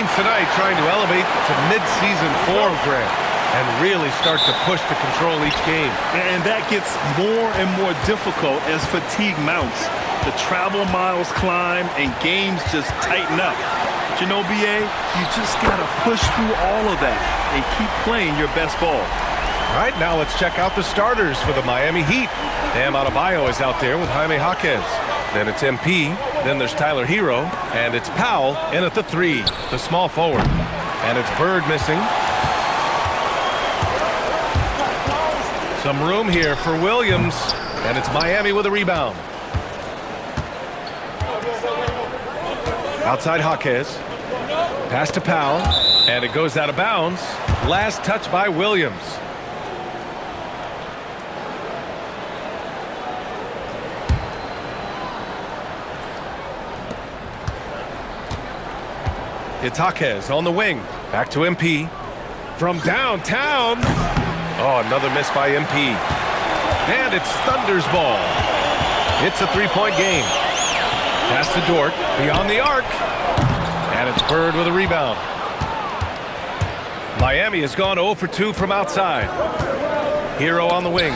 teams tonight trying to elevate to mid-season form, Grant, and really start to push to control each game. And that gets more and more difficult as fatigue mounts. The travel miles climb and games just tighten up. But you know, BA, you just got to push through all of that and keep playing your best ball. All right, now let's check out the starters for the Miami Heat. Bam Adebayo is out there with Jaime Jaquez. Then it's MP, then there's Tyler Hero, and it's Powell in at the 3, the small forward. And it's Bird missing. Some room here for Williams, and it's Miami with a rebound. Outside Jaquez. Pass to Powell, and it goes out of bounds. Last touch by Williams. It's Jaquez on the wing. Back to MP. From downtown. Oh, another miss by MP. And it's Thunder's ball. It's a three-point game. Pass to Dort. Beyond the arc. And it's Bird with a rebound. Miami has gone 0 for 2 from outside. Hero on the wing.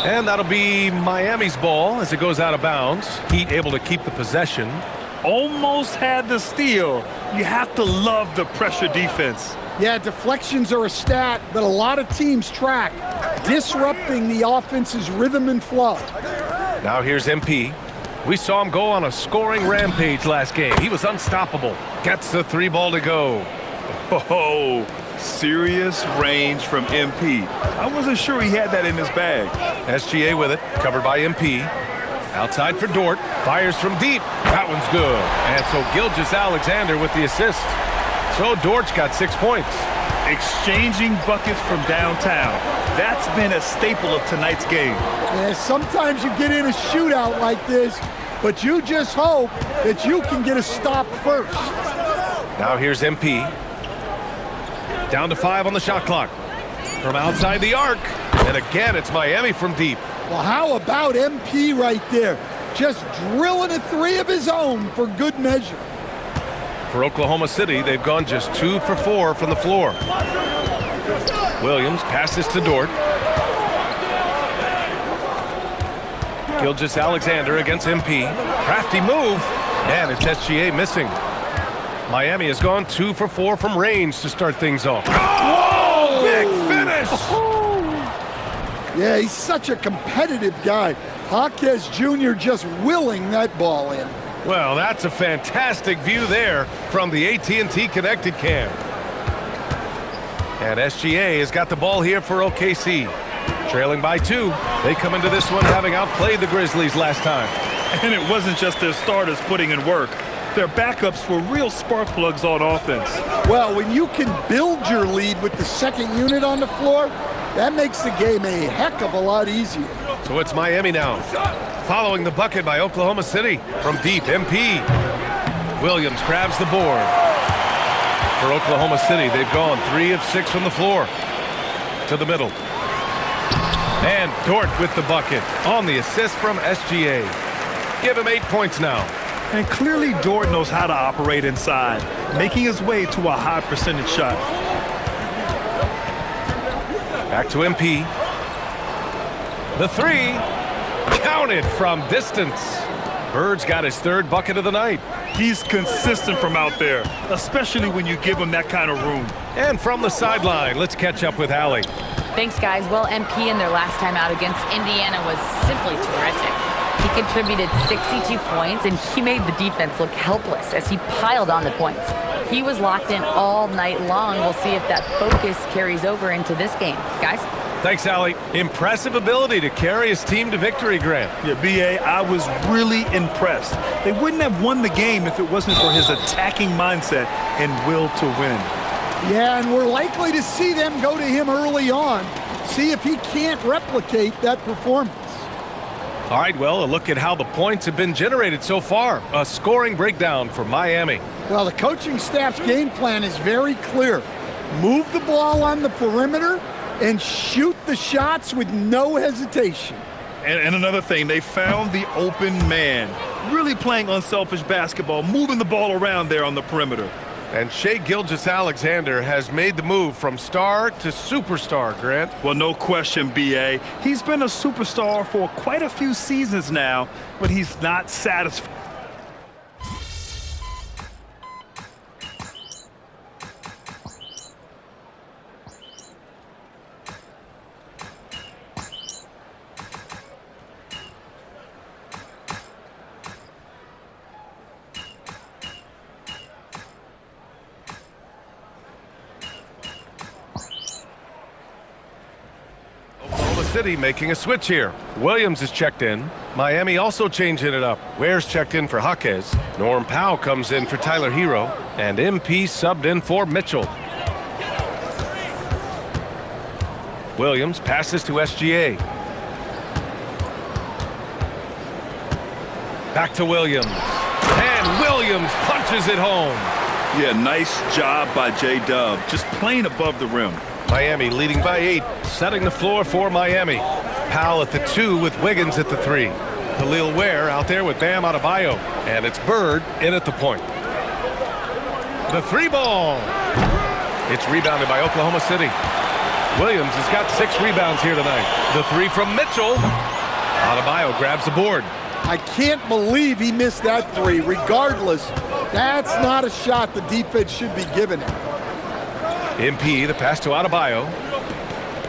And that'll be Miami's ball as it goes out of bounds. Heat able to keep the possession. Almost had the steal. You have to love the pressure defense. Yeah, deflections are a stat that a lot of teams track, disrupting the offense's rhythm and flow. Now here's MP. We saw him go on a scoring rampage last game. He was unstoppable. Gets the 3 ball to go. Oh, serious range from MP. I wasn't sure he had that in his bag. SGA with it, covered by MP. Outside for Dort, fires from deep. That one's good. And so Gilgeous-Alexander with the assist. So Dort's got 6 points. Exchanging buckets from downtown. That's been a staple of tonight's game. Yeah, sometimes you get in a shootout like this, but you just hope that you can get a stop first. Now here's MP. Down to 5 on the shot clock. From outside the arc. And again, it's Miami from deep. Well, how about MP right there? Just drilling a 3 of his own for good measure. For Oklahoma City, they've gone just 2 for 4 from the floor. Williams passes to Dort. Gilgeous-Alexander against MP. Crafty move. And it's SGA missing. Miami has gone 2 for 4 from range to start things off. Oh, big finish! Yeah, he's such a competitive guy. Jaquez Jr. just willing that ball in. Well, that's a fantastic view there from the AT&T Connected Cam. And SGA has got the ball here for OKC. Trailing by 2. They come into this one having outplayed the Grizzlies last time. And it wasn't just their starters putting in work. Their backups were real spark plugs on offense. Well, when you can build your lead with the second unit on the floor, that makes the game a heck of a lot easier. So it's Miami now. Following the bucket by Oklahoma City from deep, MP. Williams grabs the board. For Oklahoma City, they've gone 3 of 6 from the floor. To the middle. And Dort with the bucket on the assist from SGA. Give him 8 points now. And clearly Dort knows how to operate inside, making his way to a high percentage shot. Back to MP. The 3. Counted from distance. Bird's got his 3rd bucket of the night. He's consistent from out there, especially when you give him that kind of room. And from the sideline, let's catch up with Allie. Thanks, guys. Well, MP in their last time out against Indiana was simply terrific. He contributed 62 points, and he made the defense look helpless as he piled on the points. He was locked in all night long. We'll see if that focus carries over into this game. Guys? Thanks, Allie. Impressive ability to carry his team to victory, Grant. Yeah, B.A., I was really impressed. They wouldn't have won the game if it wasn't for his attacking mindset and will to win. Yeah, and we're likely to see them go to him early on, see if he can't replicate that performance. All right, well, a look at how the points have been generated so far. A scoring breakdown for Miami. Well, the coaching staff's game plan is very clear. Move the ball on the perimeter and shoot the shots with no hesitation. And another thing, they found the open man. Really playing unselfish basketball, moving the ball around there on the perimeter. And Shai Gilgeous-Alexander has made the move from star to superstar, Grant. Well, no question, B.A. He's been a superstar for quite a few seasons now, but he's not satisfied. City making a switch here. Williams is checked in. Miami also changing it up. Ware's checked in for Jaquez. Norm Powell comes in for Tyler Hero. And MP subbed in for Mitchell. Williams passes to SGA. Back to Williams. And Williams punches it home. Yeah, nice job by J-Dub. Just playing above the rim. Miami leading by 8, setting the floor for Miami. Powell at the 2 with Wiggins at the 3. Khalil Ware out there with Bam Adebayo. And it's Bird in at the point. The 3 ball. It's rebounded by Oklahoma City. Williams has got 6 rebounds here tonight. The 3 from Mitchell. Adebayo grabs the board. I can't believe he missed that 3. Regardless, that's not a shot the defense should be giving him. MP, the pass to Adebayo.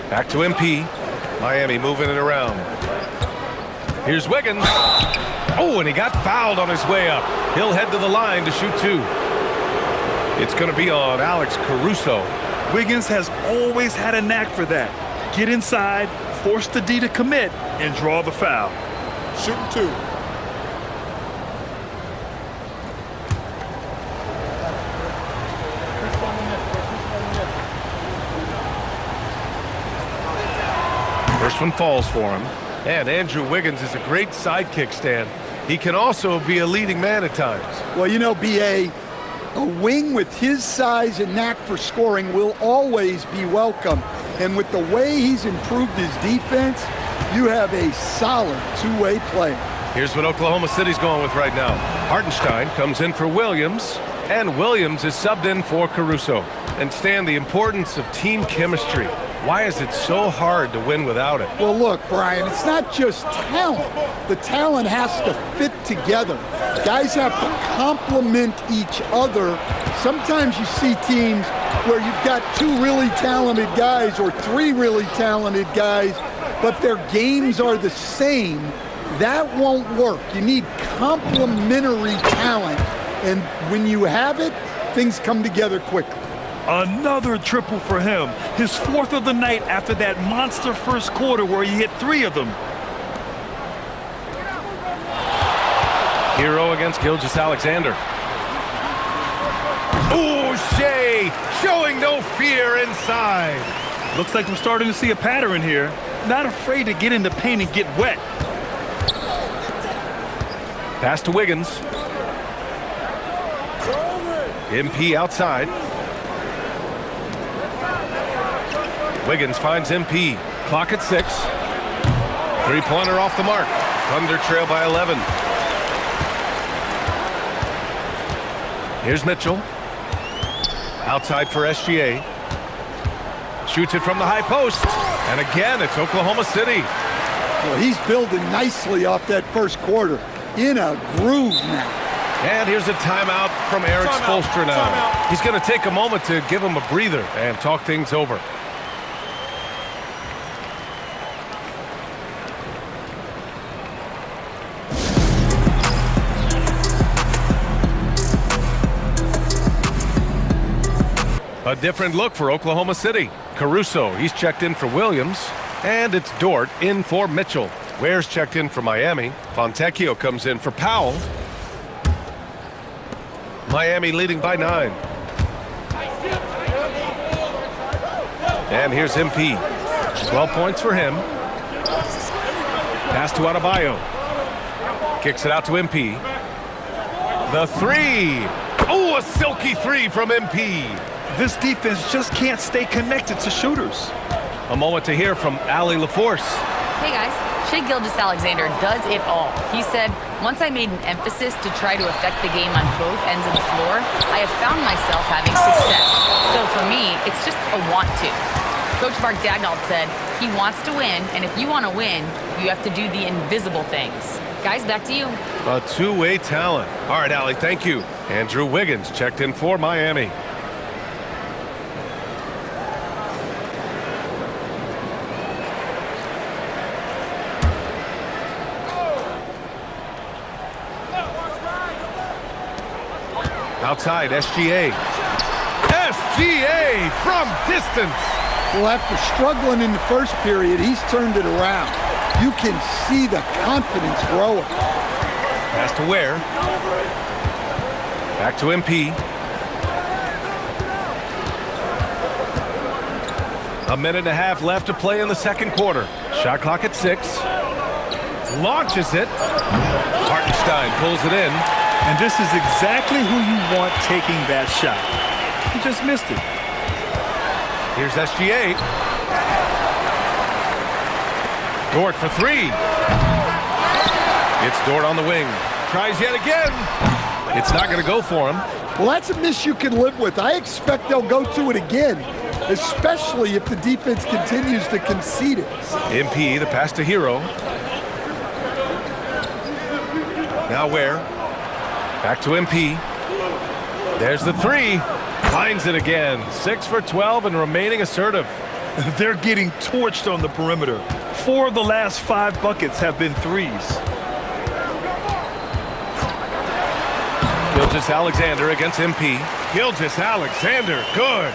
Back to MP. Miami moving it around. Here's Wiggins. Oh, and he got fouled on his way up. He'll head to the line to shoot 2. It's going to be on Alex Caruso. Wiggins has always had a knack for that. Get inside, force the D to commit, and draw the foul. Shooting 2. First one falls for him. And Andrew Wiggins is a great sidekick, Stan. He can also be a leading man at times. Well, you know, B.A., a wing with his size and knack for scoring will always be welcome. And with the way he's improved his defense, you have a solid two-way player. Here's what Oklahoma City's going with right now. Hartenstein comes in for Williams, and Williams is subbed in for Caruso. And Stan, the importance of team chemistry. Why is it so hard to win without it? Well, look, Brian, it's not just talent. The talent has to fit together. Guys have to complement each other. Sometimes you see teams where you've got 2 really talented guys or 3 really talented guys, but their games are the same. That won't work. You need complementary talent. And when you have it, things come together quickly. Another triple for him. His 4th of the night after that monster first quarter where he hit 3 of them. Hero against Gilgeous-Alexander. Ooh, Shai showing no fear inside. Looks like we're starting to see a pattern here. Not afraid to get in the paint and get wet. Pass to Wiggins. MP outside. Wiggins finds MP. Clock at 6. 3-pointer off the mark. Thunder trail by 11. Here's Mitchell. Outside for SGA. Shoots it from the high post. And again, it's Oklahoma City. Well, he's building nicely off that first quarter. In a groove now. And here's a timeout from Eric Spoelstra now. He's going to take a moment to give him a breather and talk things over. A different look for Oklahoma City. Caruso, he's checked in for Williams. And it's Dort in for Mitchell. Ware's checked in for Miami. Fontecchio comes in for Powell. Miami leading by 9. And here's MP. 12 points for him. Pass to Adebayo. Kicks it out to MP. The 3. Oh, a silky 3 from MP. This defense just can't stay connected to shooters. A moment to hear from Allie LaForce. Hey guys, Shai Gilgeous-Alexander does it all. He said, once I made an emphasis to try to affect the game on both ends of the floor, I have found myself having success. So for me, it's just a want to. Coach Mark Daigneault said, he wants to win, and if you want to win, you have to do the invisible things. Guys, back to you. A two-way talent. All right, Allie, thank you. Andrew Wiggins checked in for Miami. Outside, SGA. SGA from distance. Well, after struggling in the first period, he's turned it around. You can see the confidence growing. Pass to Ware. Back to MP. A minute and a half left to play in the second quarter. Shot clock at 6. Launches it. Hartenstein pulls it in. And this is exactly who you want taking that shot. He just missed it. Here's SGA. Dort for 3. It's Dort on the wing. Tries yet again. It's not going to go for him. Well, that's a miss you can live with. I expect they'll go to it again, especially if the defense continues to concede it. MP, the pass to Hero. Now Ware. Back to MP. There's the 3. Finds it again. 6 for 12 and remaining assertive. They're getting torched on the perimeter. 4 of the last 5 buckets have been threes. Gilgeous-Alexander against MP. Gilgeous-Alexander, good.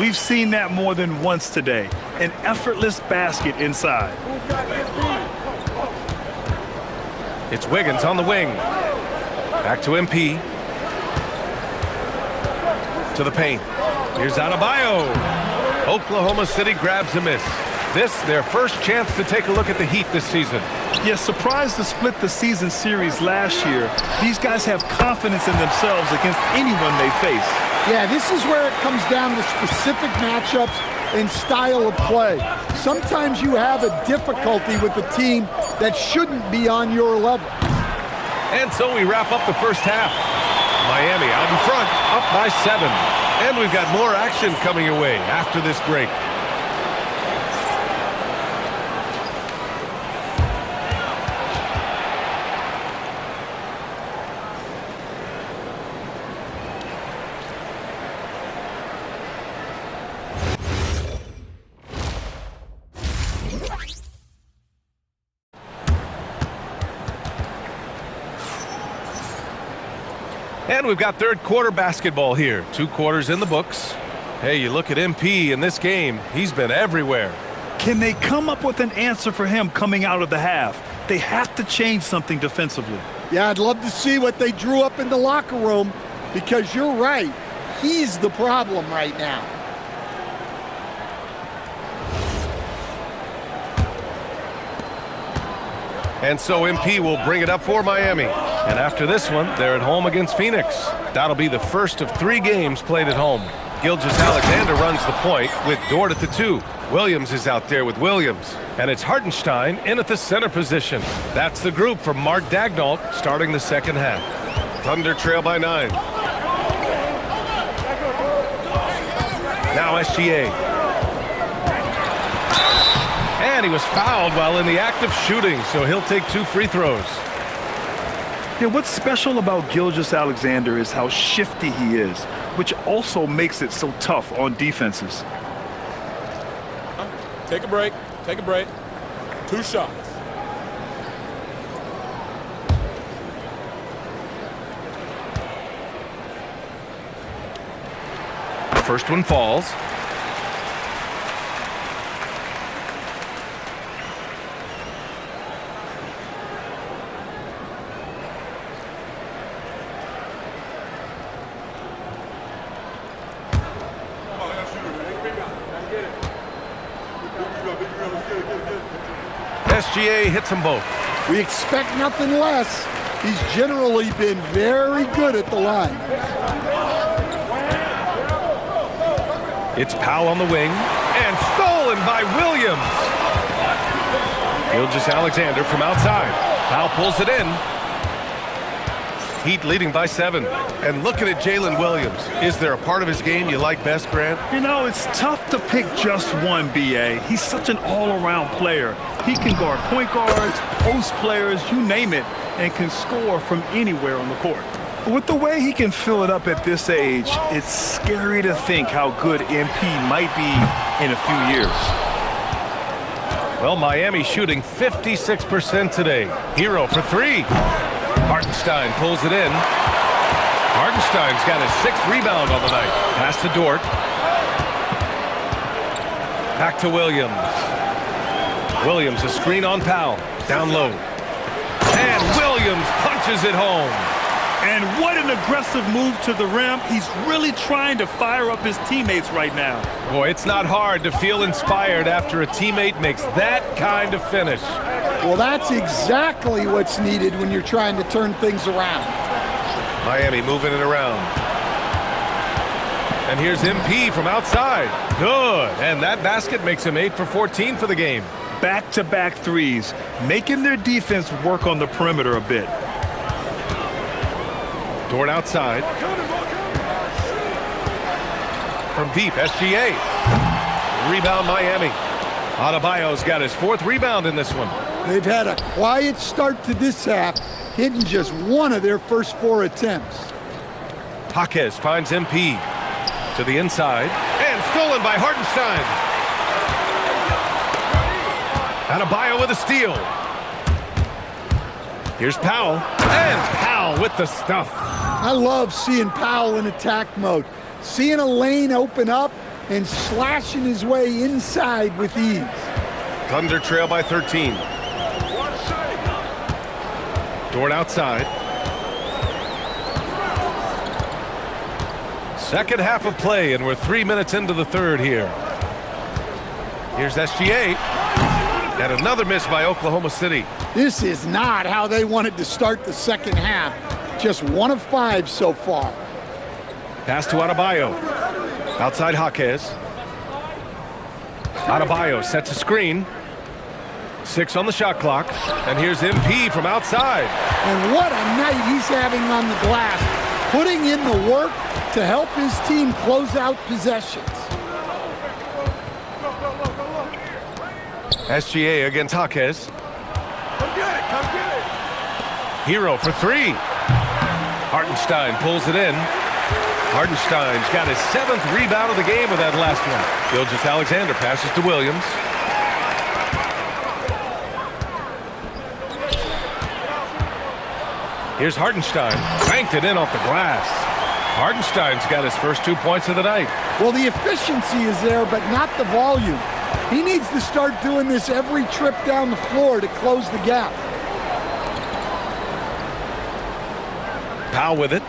We've seen that more than once today. An effortless basket inside. It's Wiggins on the wing. Back to MP. To the paint. Here's Adebayo. Oklahoma City grabs a miss. This, their first chance to take a look at the Heat this season. Yes, surprised to split the season series last year. These guys have confidence in themselves against anyone they face. Yeah, this is where it comes down to specific matchups and style of play. Sometimes you have a difficulty with a team that shouldn't be on your level. And so we wrap up the first half. Miami out in front, up by 7. And we've got more action coming your way after this break. And we've got third quarter basketball here. 2 quarters in the books. Hey, you look at MP in this game, he's been everywhere. Can they come up with an answer for him coming out of the half? They have to change something defensively. Yeah, I'd love to see what they drew up in the locker room, because you're right. He's the problem right now. And so MP will bring it up for Miami. And after this one, they're at home against Phoenix. That'll be the first of 3 games played at home. Gilgeous-Alexander runs the point with Dort at the 2. Williams is out there with Williams. And it's Hartenstein in at the center position. That's the group from Mark Daigneault starting the second half. Thunder trail by 9. Now SGA. And he was fouled while in the act of shooting, so he'll take 2 free throws. Yeah, what's special about Gilgeous-Alexander is how shifty he is, which also makes it so tough on defenses. Take a break. Take a break. 2 shots. First one falls. SGA hits them both. We expect nothing less. He's generally been very good at the line. It's Powell on the wing and stolen by Williams. Gilgeous-Alexander from outside. Powell pulls it in. Heat leading by 7. And looking at Jalen Williams, is there a part of his game you like best, Grant? You know, it's tough to pick just one, B.A. He's such an all-around player. He can guard point guards, post players, you name it, and can score from anywhere on the court. With the way he can fill it up at this age, it's scary to think how good MP might be in a few years. Well, Miami shooting 56% today. Hero for 3. Hartenstein pulls it in. Hartenstein's got his 6th rebound on the night. Pass to Dort. Back to Williams. Williams, a screen on Powell. Down low. And Williams punches it home. And what an aggressive move to the rim. He's really trying to fire up his teammates right now. Boy, it's not hard to feel inspired after a teammate makes that kind of finish. Well, that's exactly what's needed when you're trying to turn things around. Miami moving it around. And here's MP from outside. Good. And that basket makes him 8 for 14 for the game. Back-to-back threes, making their defense work on the perimeter a bit. Dort outside. From deep, SGA. Rebound, Miami. Adebayo's got his 4th rebound in this one. They've had a quiet start to this half, hitting just one of their first 4 attempts. Jaquez finds MP to the inside. And stolen by Hartenstein. Adebayo with a steal. Here's Powell. And Powell with the stuff. I love seeing Powell in attack mode, seeing a lane open up and slashing his way inside with ease. Thunder trail by 13. Dort outside. Second half of play, and we're 3 minutes into the third here. Here's SGA. And another miss by Oklahoma City. This is not how they wanted to start the second half. Just 1 of 5 so far. Pass to Adebayo. Outside Jaquez. Adebayo sets a screen. 6 on the shot clock. And here's MP from outside. And what a night he's having on the glass, putting in the work to help his team close out possessions. SGA against Jaquez. Come get it, come get it. Hero for 3. Hartenstein pulls it in. Hartenstein's got his 7th rebound of the game with that last one. Gilgeous-Alexander passes to Williams. Here's Hartenstein. Banked it in off the glass. Hartenstein's got his first 2 points of the night. Well, the efficiency is there, but not the volume. He needs to start doing this every trip down the floor to close the gap. Powell with it.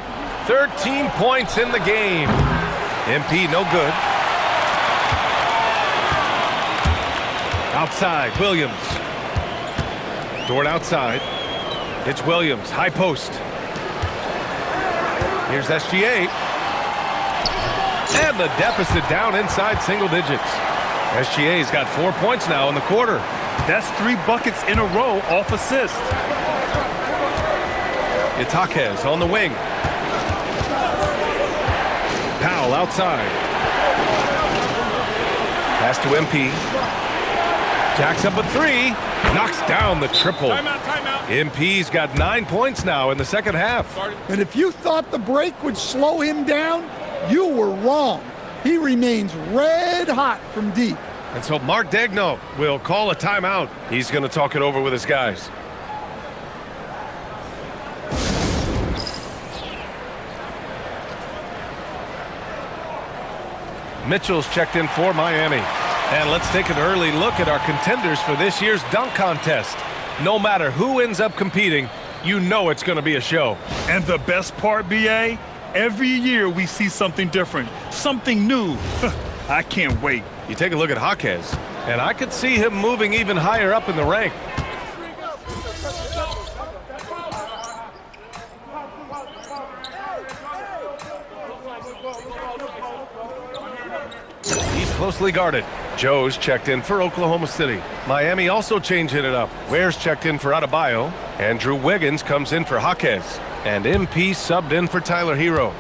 13 points in the game. MP no good. Outside, Williams. Dort outside. It's Williams, high post. Here's SGA. And the deficit down inside single digits. SGA's got 4 points now in the quarter. That's 3 buckets in a row off assist. It's Jaquez on the wing. Powell outside. Pass to MP. Jacks up a 3. Knocks down the triple. Timeout, timeout. MP's got 9 points now in the second half. And if you thought the break would slow him down, you were wrong. He remains red hot from deep. And so Mark Daigneault will call a timeout. He's going to talk it over with his guys. Mitchell's checked in for Miami. And let's take an early look at our contenders for this year's dunk contest. No matter who ends up competing, you know it's going to be a show. And the best part, B.A., every year we see something different, something new. I can't wait. You take a look at Jaquez, and I could see him moving even higher up in the rank. He's closely guarded. Joe's checked in for Oklahoma City. Miami also changing it up. Ware's checked in for Adebayo. Andrew Wiggins comes in for Jaquez. And MP subbed in for Tyler Hero.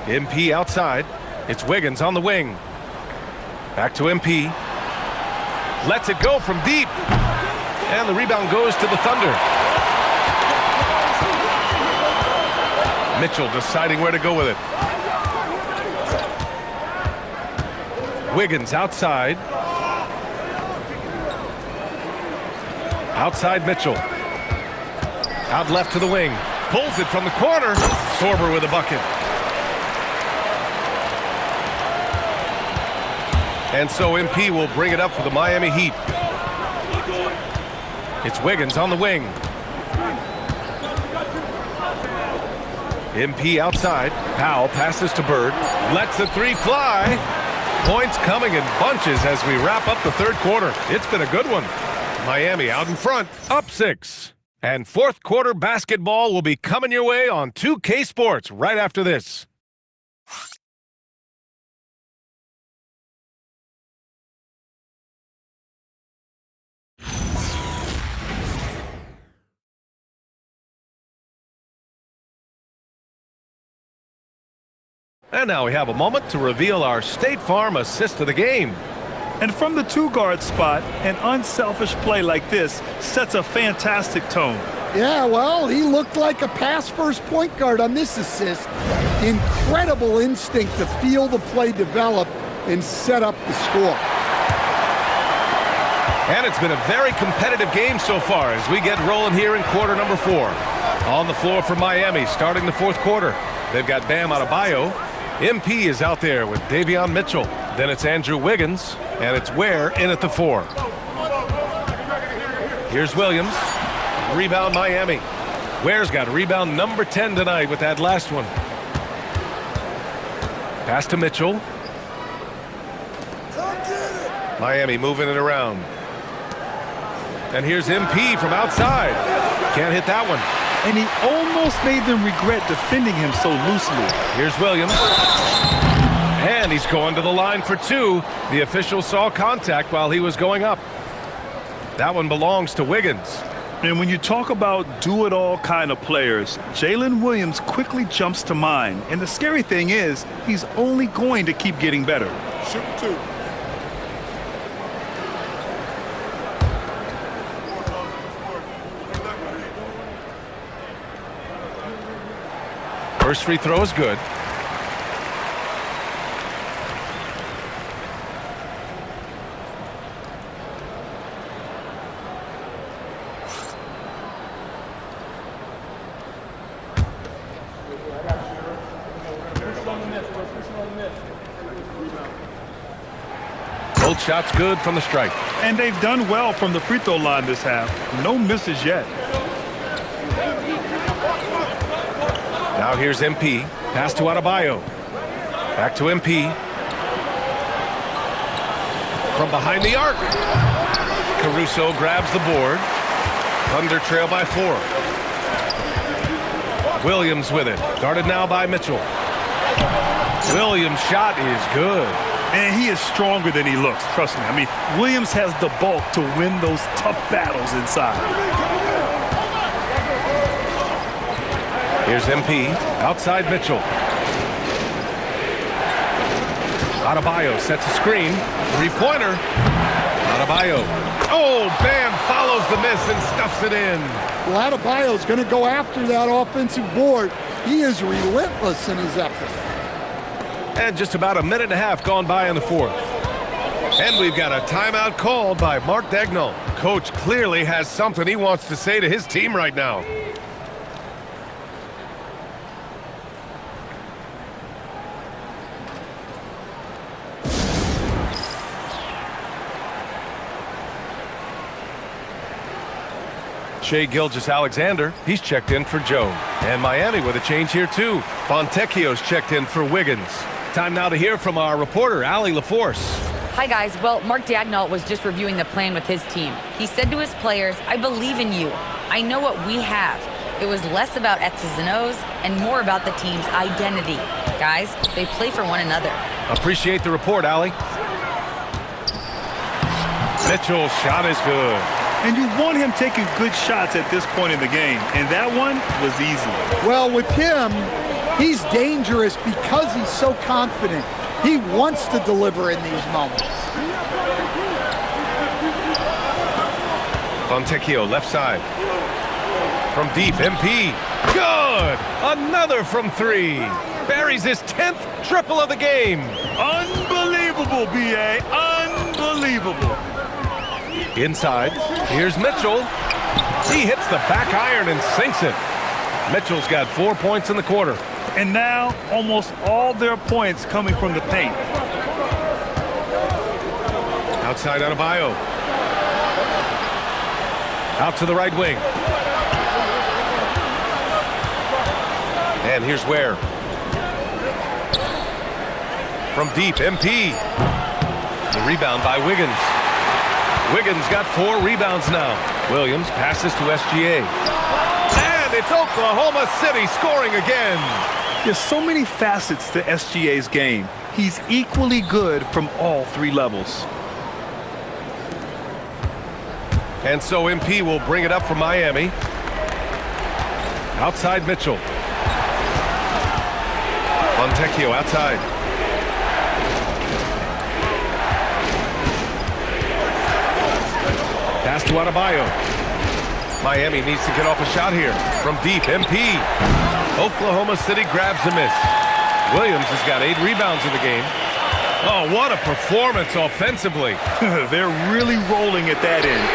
MP outside. It's Wiggins on the wing. Back to MP. Lets it go from deep. And the rebound goes to the Thunder. Mitchell deciding where to go with it. Wiggins outside. Outside Mitchell. Out left to the wing. Pulls it from the corner. Sorber with a bucket. And so MP will bring it up for the Miami Heat. It's Wiggins on the wing. MP outside. Powell passes to Bird. Lets the three fly. Points coming in bunches as we wrap up the third quarter. It's been a good one. Miami out in front, up 6. And fourth quarter basketball will be coming your way on 2K Sports right after this. And now we have a moment to reveal our State Farm assist of the game. And from the two-guard spot, an unselfish play like this sets a fantastic tone. Yeah, well, he looked like a pass-first point guard on this assist. Incredible instinct to feel the play develop and set up the score. And it's been a very competitive game so far as we get rolling here in quarter number 4. On the floor for Miami starting the fourth quarter. They've got Bam Adebayo. MP is out there with Davion Mitchell. Then it's Andrew Wiggins, and it's Ware in at the 4. Here's Williams. Rebound Miami. Ware's got rebound number 10 tonight with that last one. Pass to Mitchell. Miami moving it around. And here's MP from outside. Can't hit that one. And he almost made them regret defending him so loosely. Here's Williams. And he's going to the line for 2. The official saw contact while he was going up. That one belongs to Wiggins. And when you talk about do-it-all kind of players, Jalen Williams quickly jumps to mind. And the scary thing is, he's only going to keep getting better. Shoot 2. First free throw is good. Both shots good from the stripe. And they've done well from the free throw line this half. No misses yet. Now here's MP. Pass to Adebayo. Back to MP. From behind the arc. Caruso grabs the board. Thunder trail by 4. Williams with it. Guarded now by Mitchell. Williams' shot is good. And he is stronger than he looks, trust me. I mean, Williams has the bulk to win those tough battles inside. Here's MP. Outside Mitchell. Adebayo sets a screen. Three-pointer. Adebayo. Oh, Bam follows the miss and stuffs it in. Well, Adebayo's going to go after that offensive board. He is relentless in his effort. And just about a minute and a half gone by in the fourth. And we've got a timeout called by Mark Daigneault. Coach clearly has something he wants to say to his team right now. Shai Gilgeous-Alexander, he's checked in for Joe. And Miami with a change here too. Fontecchio's checked in for Wiggins. Time now to hear from our reporter, Allie LaForce. Hi, guys. Well, Mark Daigneault was just reviewing the plan with his team. He said to his players, I believe in you. I know what we have. It was less about X's and O's and more about the team's identity. Guys, they play for one another. Appreciate the report, Allie. Mitchell's shot is good. And you want him taking good shots at this point in the game, and that one was easy. Well, with him, he's dangerous because he's so confident. He wants to deliver in these moments. Fontecchio, left side. From deep, MP. Good! Another from three. Buries his 10th triple of the game. Unbelievable, B.A. Unbelievable. Inside, here's Mitchell. He hits the back iron and sinks it. Mitchell's got 4 points in the quarter. And now, almost all their points coming from the paint. Outside Adebayo. Out to the right wing. And here's Ware. From deep, MP. The rebound by Wiggins. Wiggins got 4 rebounds now. Williams passes to SGA. And it's Oklahoma City scoring again. There's so many facets to SGA's game. He's equally good from all 3 levels. And so MP will bring it up for Miami. Outside Mitchell. Fontecchio outside. Pass to Adebayo. Miami needs to get off a shot here. From deep, MP. Oklahoma City grabs a miss. Williams has got 8 rebounds in the game. Oh, what a performance offensively. They're really rolling at that end.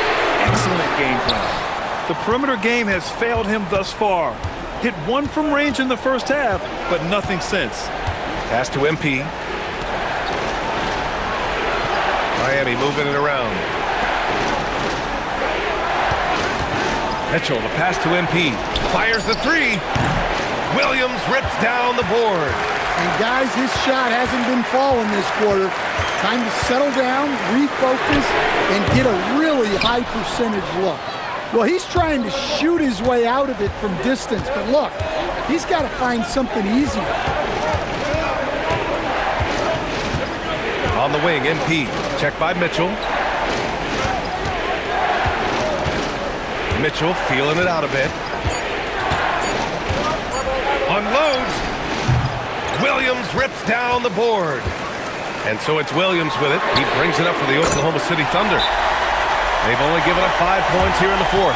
Excellent game plan. The perimeter game has failed him thus far. Hit 1 from range in the first half, but nothing since. Pass to MP. Miami moving it around. Mitchell, the pass to MP. Fires the 3. Williams rips down the board. And guys, his shot hasn't been falling this quarter. Time to settle down, refocus, and get a really high percentage look. Well, he's trying to shoot his way out of it from distance, but look, he's got to find something easier. On the wing, MP. Checked by Mitchell. Mitchell feeling it out a bit. Unloads. Williams rips down the board. And so it's Williams with it. He brings it up for the Oklahoma City Thunder. They've only given up 5 points here in the fourth.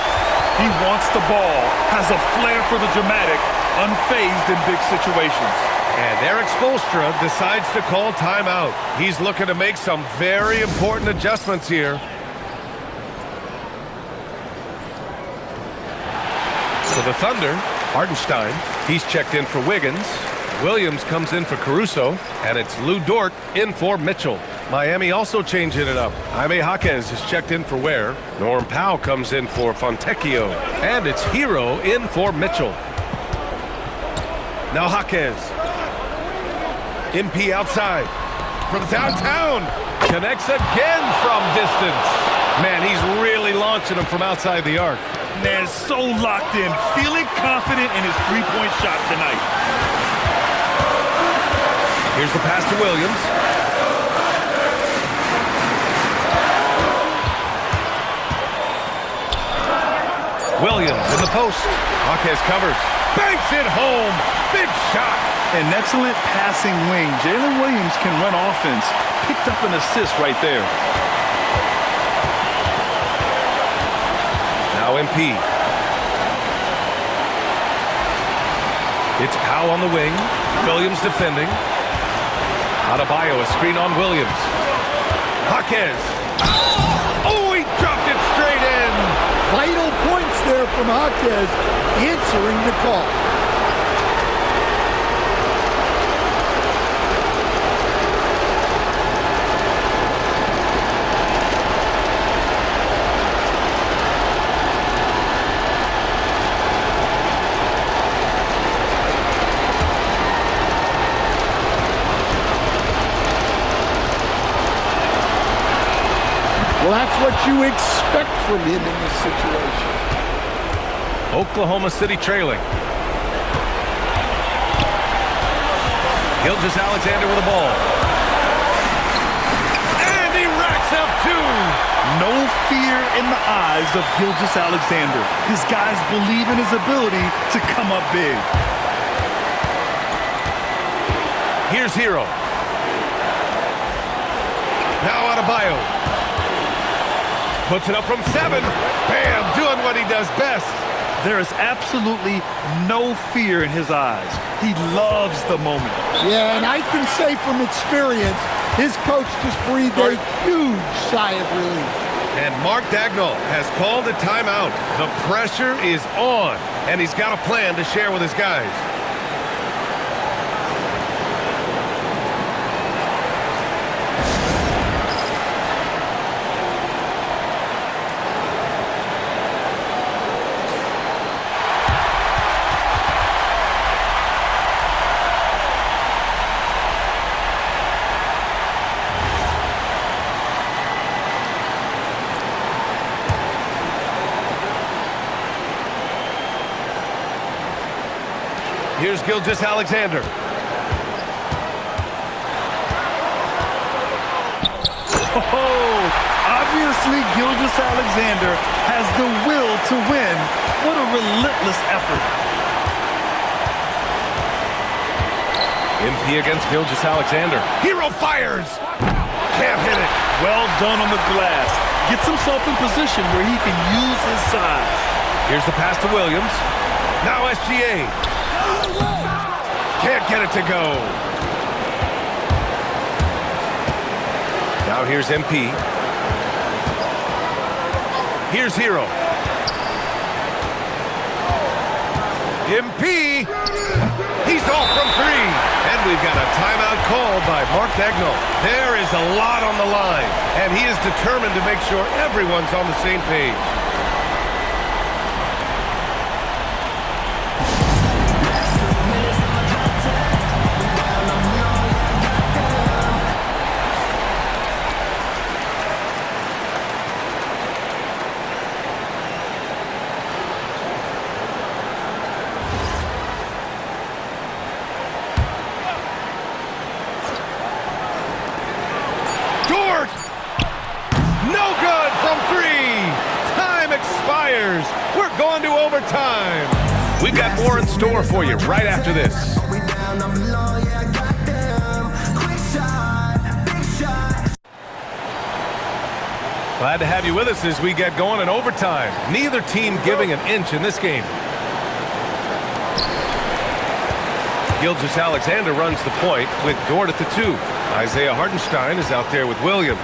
He wants the ball, has a flair for the dramatic, unfazed in big situations. And Eric Spoelstra decides to call timeout. He's looking to make some very important adjustments here. So the Thunder, Hartenstein, he's checked in for Wiggins. Williams comes in for Caruso, and it's Lou Dort in for Mitchell. Miami also changing it up. Jaime Jaquez is checked in for Ware. Norm Powell comes in for Fontecchio, and it's Hero in for Mitchell. Now Jaquez. MP outside. From downtown. Connects again from distance. Man, he's really launching them from outside the arc. Man, so locked in, feeling confident in his 3-point shot tonight. Here's the pass to Williams. Williams in the post. Jaquez covers. Banks it home. Big shot. An excellent passing wing. Jalen Williams can run offense. Picked up an assist right there. Now MP. It's Powell on the wing. Williams defending. Adebayo, a screen on Williams. Jaquez. Oh, he dropped it straight in. Vital points there from Jaquez, answering the call. Well, that's what you expect from him in this situation. Oklahoma City trailing. Gilgeous Alexander with the ball. And he racks up 2. No fear in the eyes of Gilgeous Alexander. His guys believe in his ability to come up big. Here's Hero. Now Adebayo. Puts it up from 7. Bam, doing what he does best. There is absolutely no fear in his eyes. He loves the moment. Yeah, and I can say from experience, his coach just breathed a huge sigh of relief. And Mark Daigneault has called a timeout. The pressure is on, and he's got a plan to share with his guys. Here's Gilgeous Alexander. Oh, obviously Gilgeous Alexander has the will to win. What a relentless effort. MP against Gilgeous Alexander. Hero fires! Can't hit it. Well done on the glass. Gets himself in position where he can use his size. Here's the pass to Williams. Now SGA. Can't get it to go. Now here's MP. Here's Hero. MP. He's off from 3. And we've got a timeout called by Mark Daigneault. There is a lot on the line, and he is determined to make sure everyone's on the same page. No good from 3. Time expires. We're going to overtime. We've got more in store for you right after this. Glad to have you with us as we get going in overtime. Neither team giving an inch in this game. Gilgeous Alexander runs the point with Dort at the 2. Isaiah Hartenstein is out there with Williams.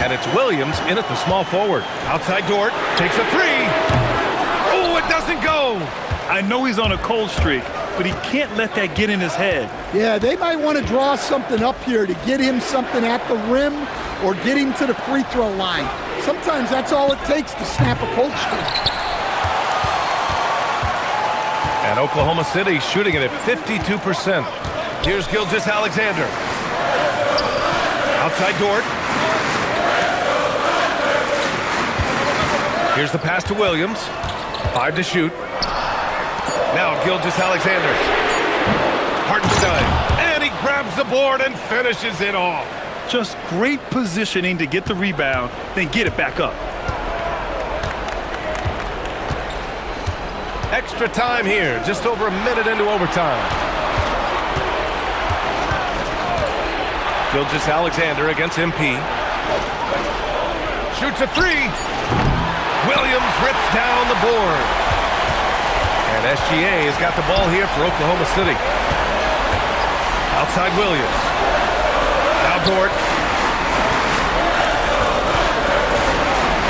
And it's Williams in at the small forward. Outside Dort, takes a 3. Oh, it doesn't go. I know he's on a cold streak, but he can't let that get in his head. Yeah, they might want to draw something up here to get him something at the rim or get him to the free throw line. Sometimes that's all it takes to snap a cold streak. And Oklahoma City shooting it at 52%. Here's Gilgeous Alexander. Outside Dort. Here's the pass to Williams. 5 to shoot. Now Gilgeous Alexander. Hartenstein. And he grabs the board and finishes it off. Just great positioning to get the rebound, then get it back up. Extra time here, just over a minute into overtime. Gilgeous Alexander against MP. Shoots a 3. Williams rips down the board. And SGA has got the ball here for Oklahoma City. Outside Williams. Now Dort.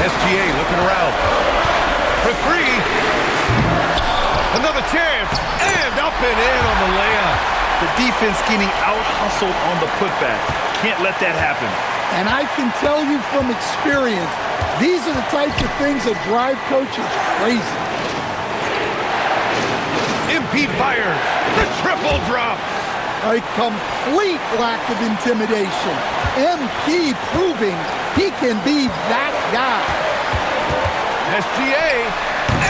SGA looking around. For 3. Another chance. And up and in on the layup. The defense getting out-hustled on the putback. Can't let that happen. And I can tell you from experience, these are the types of things that drive coaches crazy. MP fires. The triple drops. A complete lack of intimidation. MP proving he can be that guy. SGA,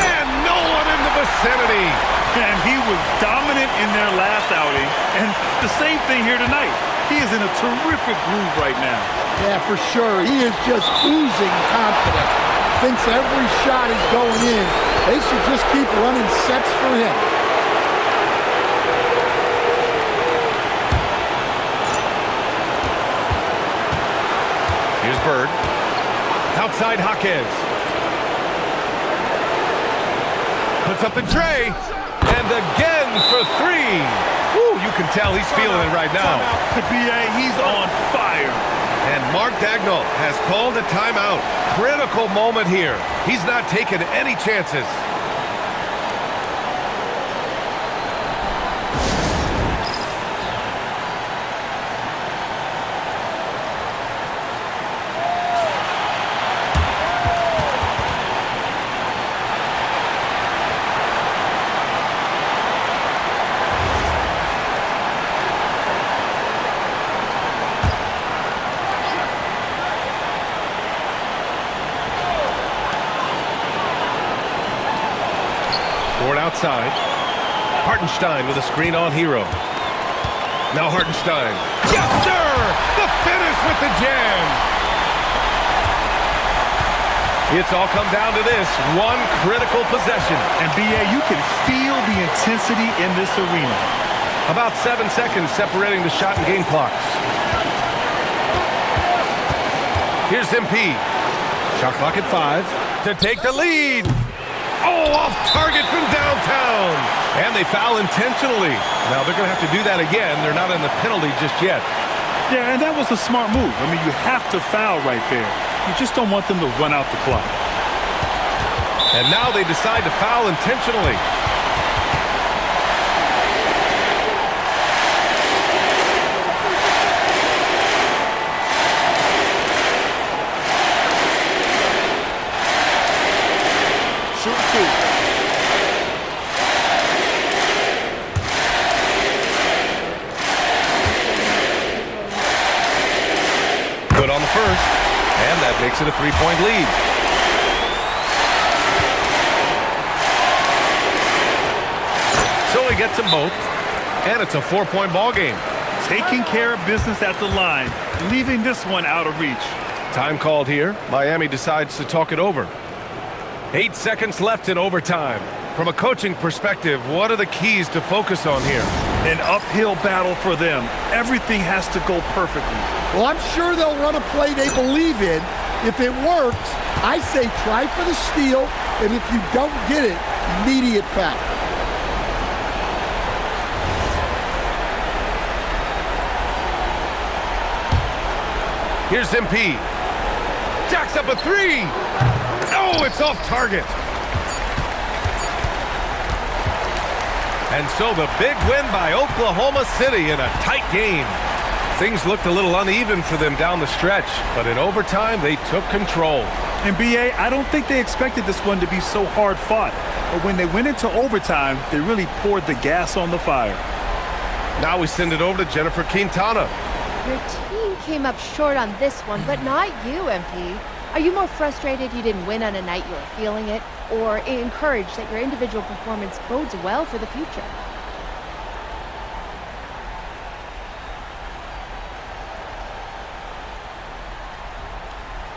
and no one in the vicinity. And he was dominant in their last outing. And the same thing here tonight. He is in a terrific groove right now. Yeah, for sure. He is just oozing confidence. Thinks every shot is going in. They should just keep running sets for him. Here's Bird. Outside Jaquez. Puts up the tray. And again for three. Woo, you can tell he's feeling it right now. The BA, he's on fire. And Mark Daigneault has called a timeout. Critical moment here. He's not taking any chances. Outside. Hartenstein with a screen on Hero. Now Hartenstein. Yes, sir! The finish with the jam! It's all come down to this one critical possession. And BA, you can feel the intensity in this arena. About 7 seconds separating the shot and game clocks. Here's MP. Shot clock at 5 to take the lead. Oh, off target from downtown. And they foul intentionally. Now they're going to have to do that again. They're not in the penalty just yet. Yeah, and that was a smart move. I mean, you have to foul right there. You just don't want them to run out the clock. And now they decide to foul intentionally. Good on the first, and that makes it a 3-point lead. So he gets them both, and it's a 4-point ball game. Taking care of business at the line, leaving this one out of reach. Time called here. Miami decides to talk it over. 8 seconds left in overtime. From a coaching perspective, what are the keys to focus on here? An uphill battle for them. Everything has to go perfectly. Well, I'm sure they'll run a play they believe in. If it works, I say try for the steal, and if you don't get it, immediate foul. Here's MP. Jacks up a three. Oh, it's off target. And so the big win by Oklahoma City in a tight game. Things looked a little uneven for them down the stretch, but in overtime, they took control. And BA, I don't think they expected this one to be so hard fought. But when they went into overtime, they really poured the gas on the fire. Now we send it over to Jennifer Quintana. Your team came up short on this one, but not you, MP. Are you more frustrated you didn't win on a night you were feeling it, or encouraged that your individual performance bodes well for the future?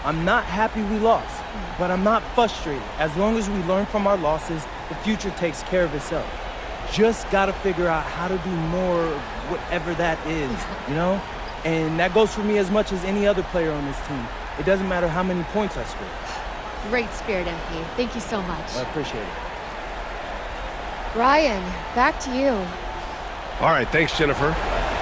I'm not happy we lost, but I'm not frustrated. As long as we learn from our losses, the future takes care of itself. Just gotta figure out how to do more, whatever that is, you know? And that goes for me as much as any other player on this team. It doesn't matter how many points I score. Great spirit, MP. Thank you so much. I appreciate it. Ryan, back to you. All right, thanks, Jennifer.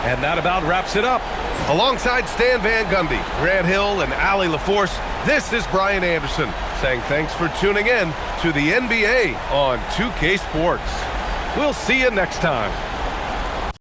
And that about wraps it up. Alongside Stan Van Gundy, Grant Hill, and Allie LaForce, this is Brian Anderson saying thanks for tuning in to the NBA on 2K Sports. We'll see you next time.